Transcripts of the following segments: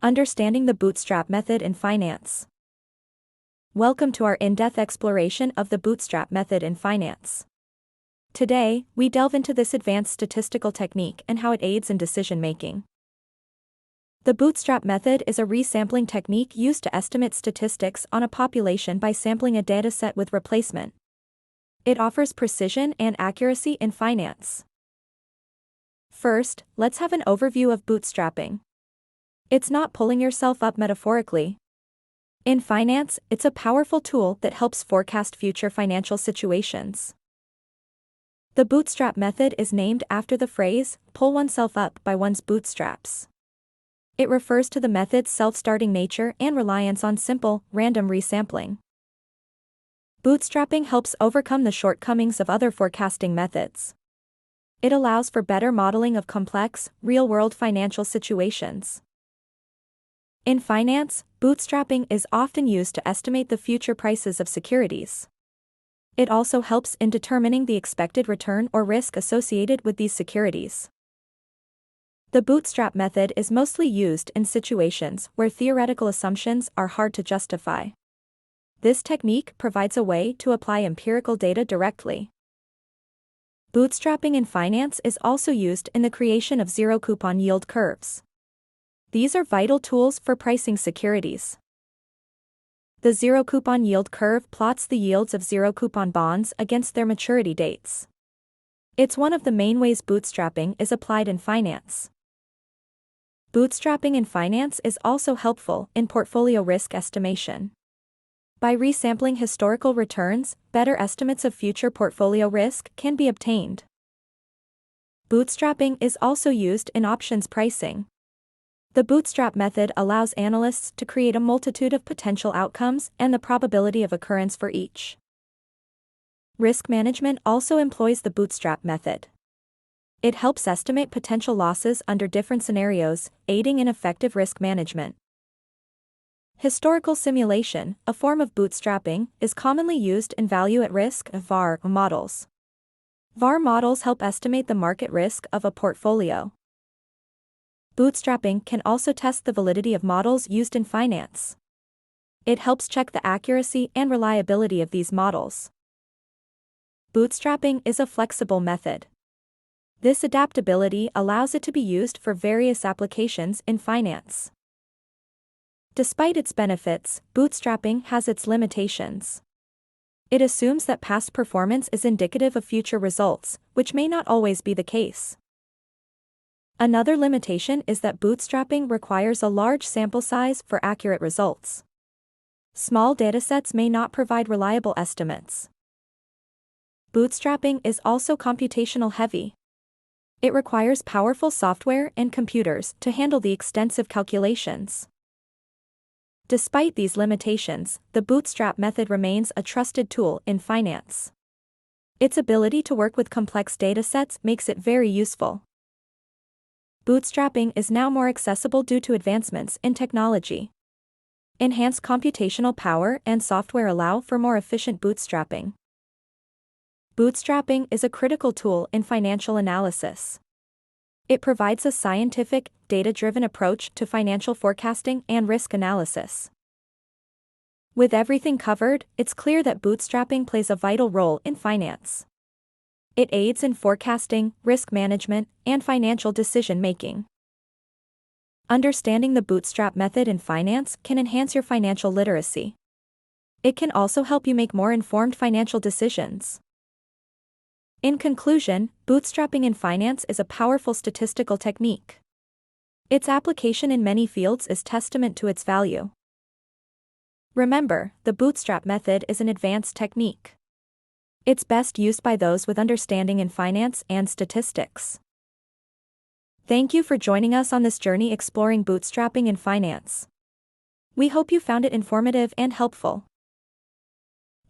Understanding the bootstrap method in finance. Welcome to our in-depth exploration of the bootstrap method in finance. Today, we delve into this advanced statistical technique and how it aids in decision-making. The bootstrap method is a resampling technique used to estimate statistics on a population by sampling a dataset with replacement. It offers precision and accuracy in finance. First, let's have an overview of bootstrapping. It's not pulling yourself up metaphorically. In finance, it's a powerful tool that helps forecast future financial situations. The bootstrap method is named after the phrase, pull oneself up by one's bootstraps. It refers to the method's self-starting nature and reliance on simple, random resampling. Bootstrapping helps overcome the shortcomings of other forecasting methods. It allows for better modeling of complex, real-world financial situations. In finance, bootstrapping is often used to estimate the future prices of securities. It also helps in determining the expected return or risk associated with these securities. The bootstrap method is mostly used in situations where theoretical assumptions are hard to justify. This technique provides a way to apply empirical data directly. Bootstrapping in finance is also used in the creation of zero-coupon yield curves. These are vital tools for pricing securities. The zero-coupon yield curve plots the yields of zero-coupon bonds against their maturity dates. It's one of the main ways bootstrapping is applied in finance. Bootstrapping in finance is also helpful in portfolio risk estimation. By resampling historical returns, better estimates of future portfolio risk can be obtained. Bootstrapping is also used in options pricing. The bootstrap method allows analysts to create a multitude of potential outcomes and the probability of occurrence for each. Risk management also employs the bootstrap method. It helps estimate potential losses under different scenarios, aiding in effective risk management. Historical simulation, a form of bootstrapping, is commonly used in value-at-risk (VaR) models. VaR models help estimate the market risk of a portfolio. Bootstrapping can also test the validity of models used in finance. It helps check the accuracy and reliability of these models. Bootstrapping is a flexible method. This adaptability allows it to be used for various applications in finance. Despite its benefits, bootstrapping has its limitations. It assumes that past performance is indicative of future results, which may not always be the case. Another limitation is that bootstrapping requires a large sample size for accurate results. Small datasets may not provide reliable estimates. Bootstrapping is also computational heavy. It requires powerful software and computers to handle the extensive calculations. Despite these limitations, the bootstrap method remains a trusted tool in finance. Its ability to work with complex datasets makes it very useful. Bootstrapping is now more accessible due to advancements in technology. Enhanced computational power and software allow for more efficient bootstrapping. Bootstrapping is a critical tool in financial analysis. It provides a scientific, data-driven approach to financial forecasting and risk analysis. With everything covered, it's clear that bootstrapping plays a vital role in finance. It aids in forecasting, risk management, and financial decision-making. Understanding the bootstrap method in finance can enhance your financial literacy. It can also help you make more informed financial decisions. In conclusion, bootstrapping in finance is a powerful statistical technique. Its application in many fields is testament to its value. Remember, the bootstrap method is an advanced technique. It's best used by those with understanding in finance and statistics. Thank you for joining us on this journey exploring bootstrapping in finance. We hope you found it informative and helpful.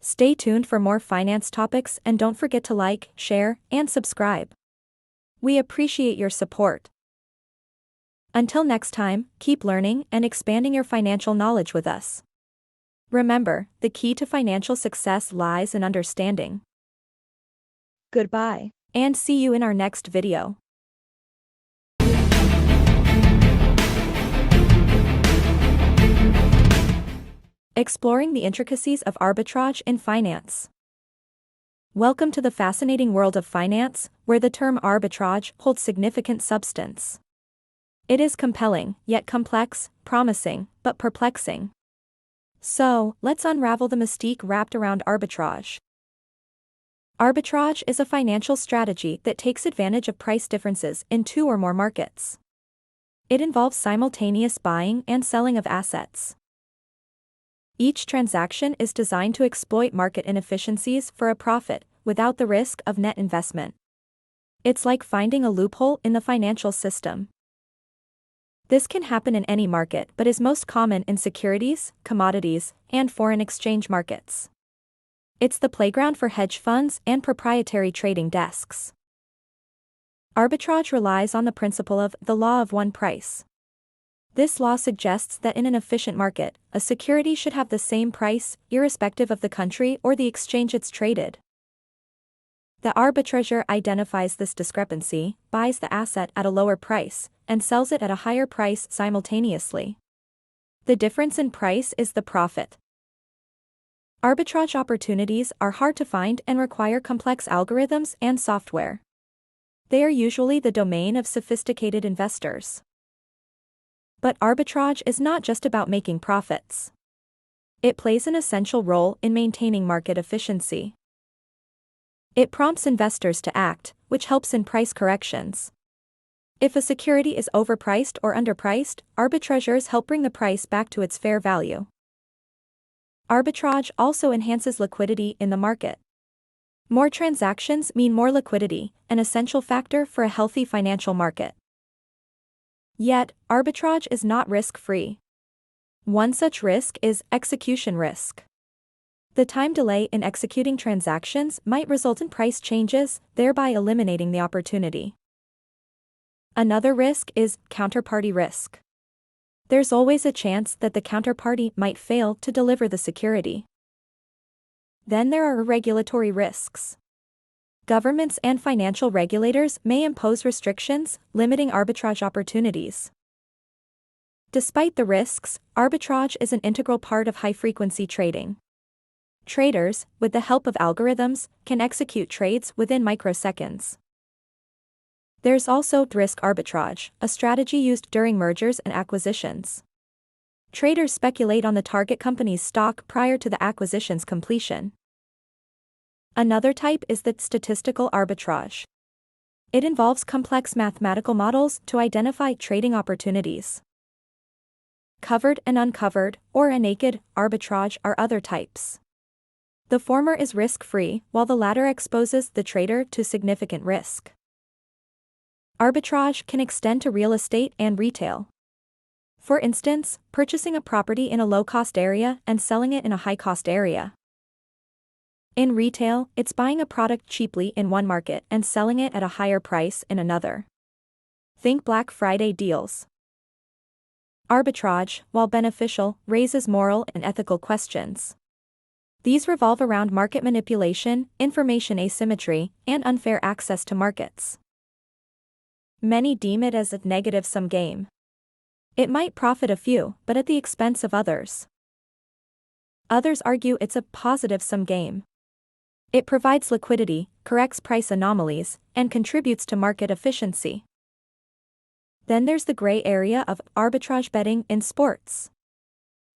Stay tuned for more finance topics and don't forget to like, share, and subscribe. We appreciate your support. Until next time, keep learning and expanding your financial knowledge with us. Remember, the key to financial success lies in understanding. Goodbye, and see you in our next video. Exploring the intricacies of arbitrage in finance. Welcome to the fascinating world of finance, where the term arbitrage holds significant substance. It is compelling, yet complex, promising, but perplexing. So, let's unravel the mystique wrapped around arbitrage. Arbitrage is a financial strategy that takes advantage of price differences in two or more markets. It involves simultaneous buying and selling of assets. Each transaction is designed to exploit market inefficiencies for a profit, without the risk of net investment. It's like finding a loophole in the financial system. This can happen in any market but is most common in securities, commodities, and foreign exchange markets. It's the playground for hedge funds and proprietary trading desks. Arbitrage relies on the principle of the law of one price. This law suggests that in an efficient market, a security should have the same price, irrespective of the country or the exchange it's traded. The arbitrager identifies this discrepancy, buys the asset at a lower price, and sells it at a higher price simultaneously. The difference in price is the profit. Arbitrage opportunities are hard to find and require complex algorithms and software. They are usually the domain of sophisticated investors. But arbitrage is not just about making profits. It plays an essential role in maintaining market efficiency. It prompts investors to act, which helps in price corrections. If a security is overpriced or underpriced, arbitrageurs help bring the price back to its fair value. Arbitrage also enhances liquidity in the market. More transactions mean more liquidity, an essential factor for a healthy financial market. Yet, arbitrage is not risk-free. One such risk is execution risk. The time delay in executing transactions might result in price changes, thereby eliminating the opportunity. Another risk is counterparty risk. There's always a chance that the counterparty might fail to deliver the security. Then there are regulatory risks. Governments and financial regulators may impose restrictions, limiting arbitrage opportunities. Despite the risks, arbitrage is an integral part of high-frequency trading. Traders, with the help of algorithms, can execute trades within microseconds. There's also risk arbitrage, a strategy used during mergers and acquisitions. Traders speculate on the target company's stock prior to the acquisition's completion. Another type is the statistical arbitrage. It involves complex mathematical models to identify trading opportunities. Covered and uncovered, or a naked, arbitrage are other types. The former is risk-free, while the latter exposes the trader to significant risk. Arbitrage can extend to real estate and retail. For instance, purchasing a property in a low-cost area and selling it in a high-cost area. In retail, it's buying a product cheaply in one market and selling it at a higher price in another. Think Black Friday deals. Arbitrage, while beneficial, raises moral and ethical questions. These revolve around market manipulation, information asymmetry, and unfair access to markets. Many deem it as a negative-sum game. It might profit a few, but at the expense of others. Others argue it's a positive-sum game. It provides liquidity, corrects price anomalies, and contributes to market efficiency. Then there's the gray area of arbitrage betting in sports.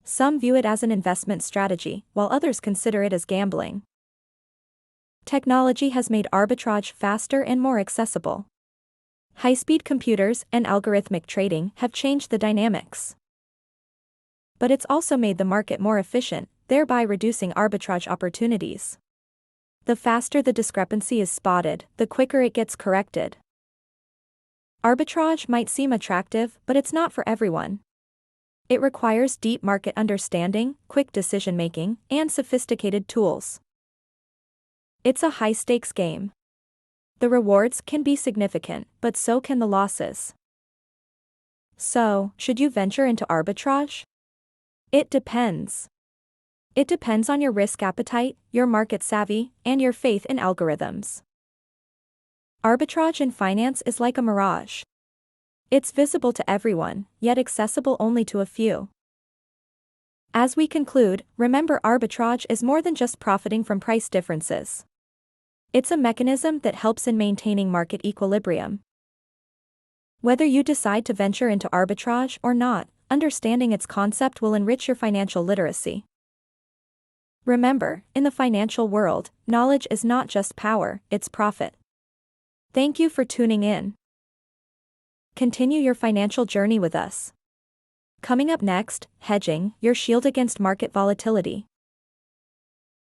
Some view it as an investment strategy, while others consider it as gambling. Technology has made arbitrage faster and more accessible. High-speed computers and algorithmic trading have changed the dynamics. But it's also made the market more efficient, thereby reducing arbitrage opportunities. The faster the discrepancy is spotted, the quicker it gets corrected. Arbitrage might seem attractive, but it's not for everyone. It requires deep market understanding, quick decision-making, and sophisticated tools. It's a high-stakes game. The rewards can be significant, but so can the losses. So, should you venture into arbitrage? It depends. It depends on your risk appetite, your market savvy, and your faith in algorithms. Arbitrage in finance is like a mirage. It's visible to everyone, yet accessible only to a few. As we conclude, remember arbitrage is more than just profiting from price differences. It's a mechanism that helps in maintaining market equilibrium. Whether you decide to venture into arbitrage or not, understanding its concept will enrich your financial literacy. Remember, in the financial world, knowledge is not just power, it's profit. Thank you for tuning in. Continue your financial journey with us. Coming up next, hedging, your shield against market volatility.